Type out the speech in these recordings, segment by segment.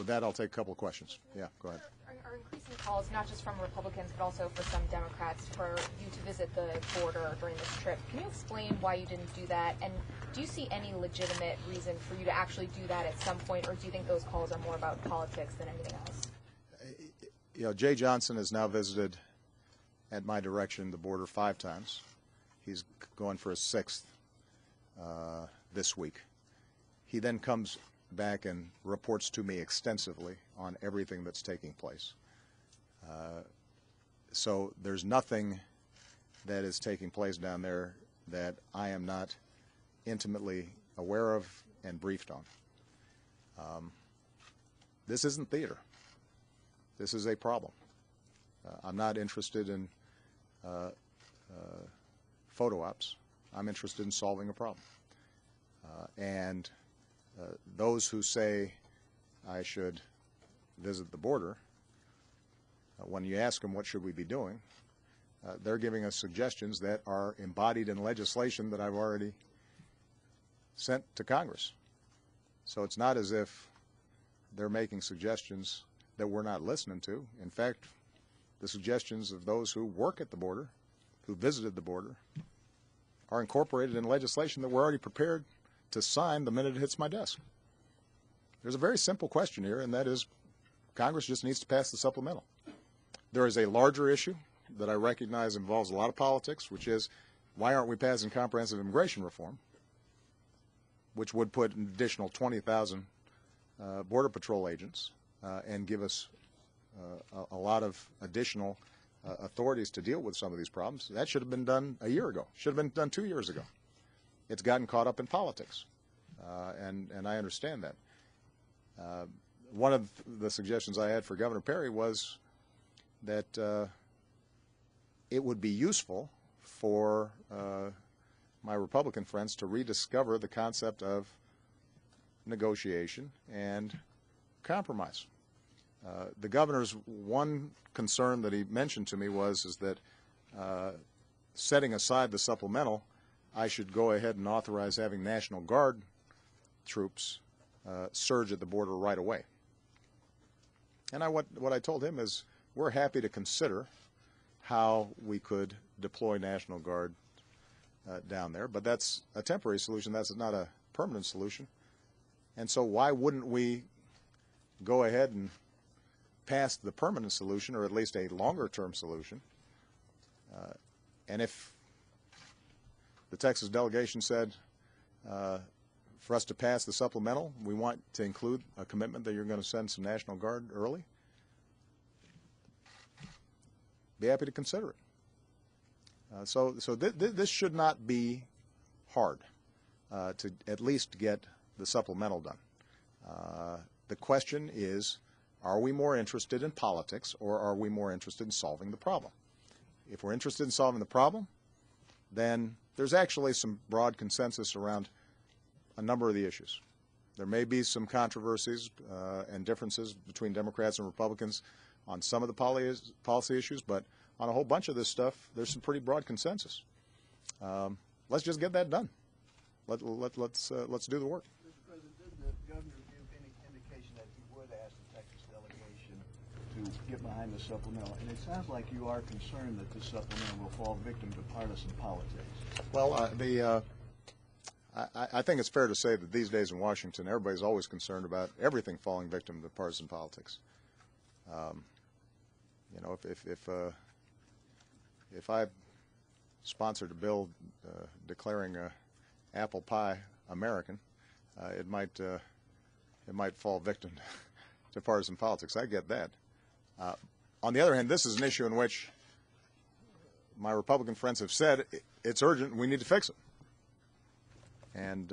With that, I'll take a couple of questions. Yeah, go ahead. Are increasing calls, not just from Republicans, but also for some Democrats, for you to visit the border during this trip. Can you explain why you didn't do that? And do you see any legitimate reason for you to actually do that at some point, or do you think those calls are more about politics than anything else? You know, Jay Johnson has now visited, at my direction, the border 5 times. He's going for his 6th this week. He then comes back and reports to me extensively on everything that's taking place. So there's nothing that is taking place down there that I am not intimately aware of and briefed on. This isn't theater. This is a problem. I'm not interested in photo ops. I'm interested in solving a problem. Those who say I should visit the border, when you ask them what should we be doing, they're giving us suggestions that are embodied in legislation that I've already sent to Congress. So it's not as if they're making suggestions that we're not listening to. In fact, the suggestions of those who work at the border, who visited the border, are incorporated in legislation that we're already prepared to sign the minute it hits my desk. There's a very simple question here, and that is Congress just needs to pass the supplemental. There is a larger issue that I recognize involves a lot of politics, which is why aren't we passing comprehensive immigration reform, which would put an additional 20,000 Border Patrol agents and give us a lot of additional authorities to deal with some of these problems. That should have been done a year ago, should have been done 2 years ago. It's gotten caught up in politics, and I understand that. One of the suggestions I had for Governor Perry was that it would be useful for my Republican friends to rediscover the concept of negotiation and compromise. The governor's one concern that he mentioned to me is that setting aside the supplemental, I should go ahead and authorize having National Guard troops surge at the border right away. And what I told him is we're happy to consider how we could deploy National Guard down there, but that's a temporary solution. That's not a permanent solution. And so why wouldn't we go ahead and pass the permanent solution, or at least a longer-term solution? And if the Texas delegation said, for us to pass the supplemental, we want to include a commitment that you're going to send some National Guard early, be happy to consider it. So this should not be hard to at least get the supplemental done. The question is, are we more interested in politics, or are we more interested in solving the problem? If we're interested in solving the problem, then there's actually some broad consensus around a number of the issues. There may be some controversies and differences between Democrats and Republicans on some of the policy issues, but on a whole bunch of this stuff, there's some pretty broad consensus. Let's just get that done. Let's do the work. Mr. President, did the governor give any indication that he would ask the Texas delegation to get behind the supplemental? And it sounds like you are concerned that the supplemental will fall victim to partisan politics. Well, I think it's fair to say that these days in Washington, everybody's always concerned about everything falling victim to partisan politics. You know, if I sponsored a bill declaring apple pie American, it might fall victim to partisan politics. I get that. On the other hand, this is an issue in which my Republican friends have said it's urgent and we need to fix it. And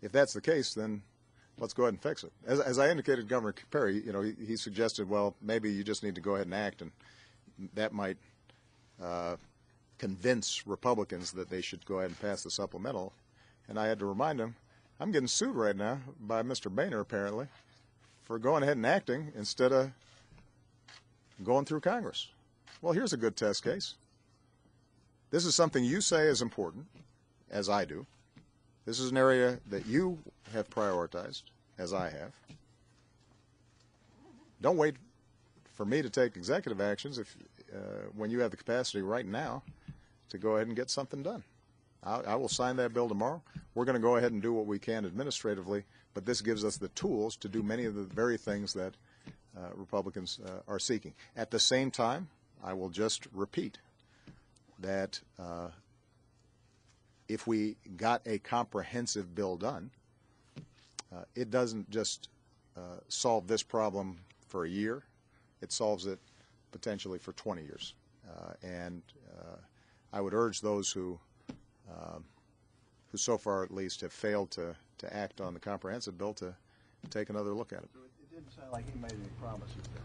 if that's the case, then let's go ahead and fix it. As I indicated, Governor Perry, you know, he suggested, well, maybe you just need to go ahead and act, and that might convince Republicans that they should go ahead and pass the supplemental. And I had to remind him, I'm getting sued right now by Mr. Boehner, apparently, for going ahead and acting instead of going through Congress. Well, here's a good test case. This is something you say is important, as I do. This is an area that you have prioritized, as I have. Don't wait for me to take executive actions when you have the capacity right now to go ahead and get something done. I will sign that bill tomorrow. We're going to go ahead and do what we can administratively, but this gives us the tools to do many of the very things that Republicans are seeking. At the same time, I will just repeat that if we got a comprehensive bill done, it doesn't just solve this problem for a year. It solves it potentially for 20 years. And I would urge those who so far at least have failed to act on the comprehensive bill to take another look at it. So it didn't sound like he made any promises there.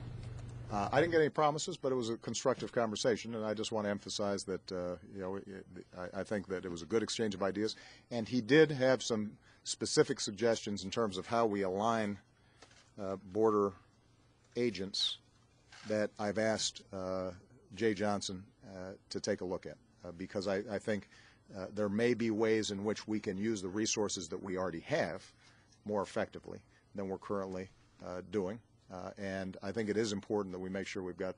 I didn't get any promises, but it was a constructive conversation, and I just want to emphasize that I think that it was a good exchange of ideas, and he did have some specific suggestions in terms of how we align border agents that I've asked Jay Johnson to take a look at, because I think there may be ways in which we can use the resources that we already have more effectively than we're currently doing. And I think it is important that we make sure we've got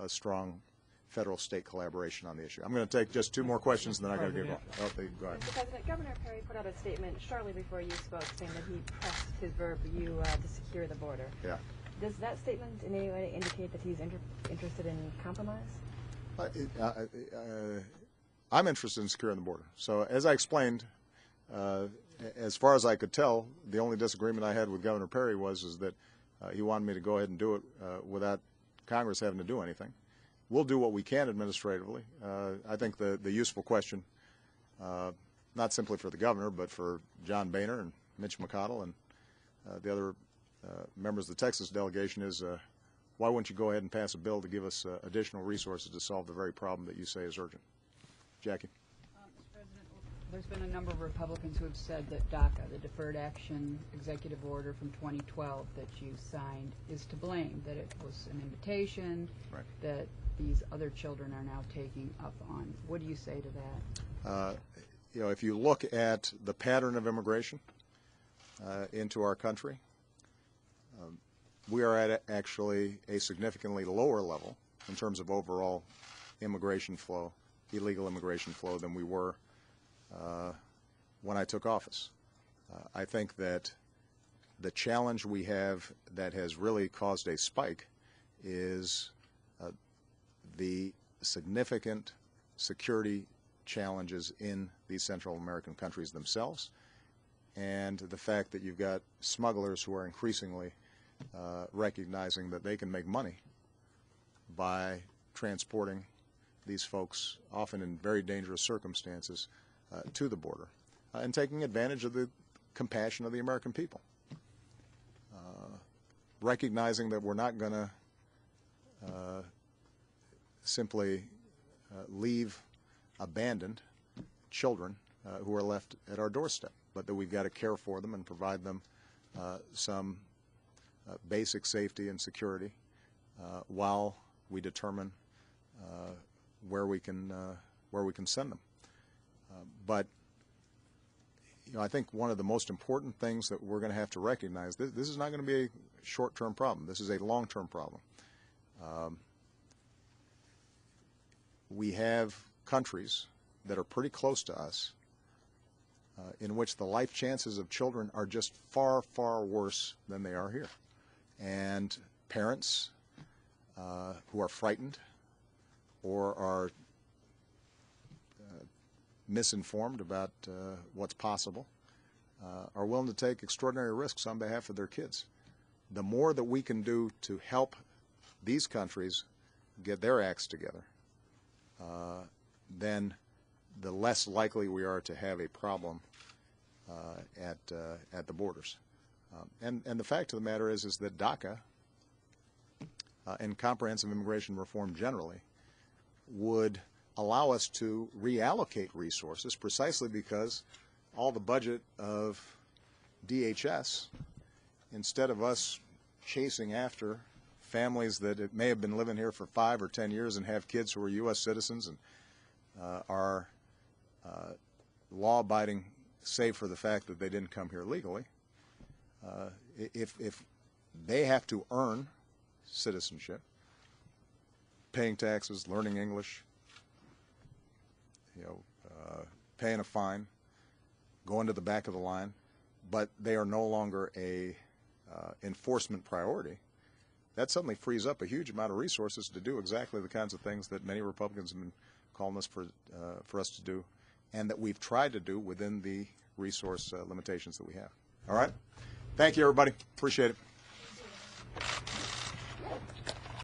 a strong federal-state collaboration on the issue. I'm going to take just two more questions, and then I got to give up. Go ahead. Mr. President, Governor Perry put out a statement shortly before you spoke saying that he pressed his verb you to secure the border. Yeah. Does that statement in any way indicate that he's interested in compromise? I'm interested in securing the border. So as I explained, as far as I could tell, the only disagreement I had with Governor Perry is that he wanted me to go ahead and do it without Congress having to do anything. We'll do what we can administratively. I think the useful question, not simply for the governor, but for John Boehner and Mitch McConnell and the other members of the Texas delegation is, why wouldn't you go ahead and pass a bill to give us additional resources to solve the very problem that you say is urgent? Jackie? Mr. President, there's been a number of Republicans who have said that DACA, the Deferred Action Executive Order from 2012 that you signed, is to blame, that it was an invitation, right, that these other children are now taking up on. What do you say to that? If you look at the pattern of immigration into our country, we are at actually a significantly lower level in terms of overall immigration flow, illegal immigration flow, than we were when I took office. I think that the challenge we have that has really caused a spike is the significant security challenges in these Central American countries themselves, and the fact that you've got smugglers who are increasingly recognizing that they can make money by transporting these folks, often in very dangerous circumstances, to the border, and taking advantage of the compassion of the American people. Recognizing that we're not going to simply leave abandoned children who are left at our doorstep, but that we've got to care for them and provide them some basic safety and security while we determine where we can send them. But I think one of the most important things that we're going to have to recognize, this is not going to be a short-term problem. This is a long-term problem. We have countries that are pretty close to us in which the life chances of children are just far, far worse than they are here. And parents who are frightened or are misinformed about what's possible are willing to take extraordinary risks on behalf of their kids. The more that we can do to help these countries get their acts together, then the less likely we are to have a problem at the borders. And the fact of the matter is that DACA and comprehensive immigration reform generally would allow us to reallocate resources precisely because all the budget of DHS, instead of us chasing after families that may have been living here for 5 or 10 years and have kids who are U.S. citizens and are law-abiding save for the fact that they didn't come here legally, if they have to earn citizenship, paying taxes, learning English, paying a fine, going to the back of the line, but they are no longer a enforcement priority, that suddenly frees up a huge amount of resources to do exactly the kinds of things that many Republicans have been calling us for us to do, and that we've tried to do within the resource limitations that we have. All right? Thank you, everybody. Appreciate it.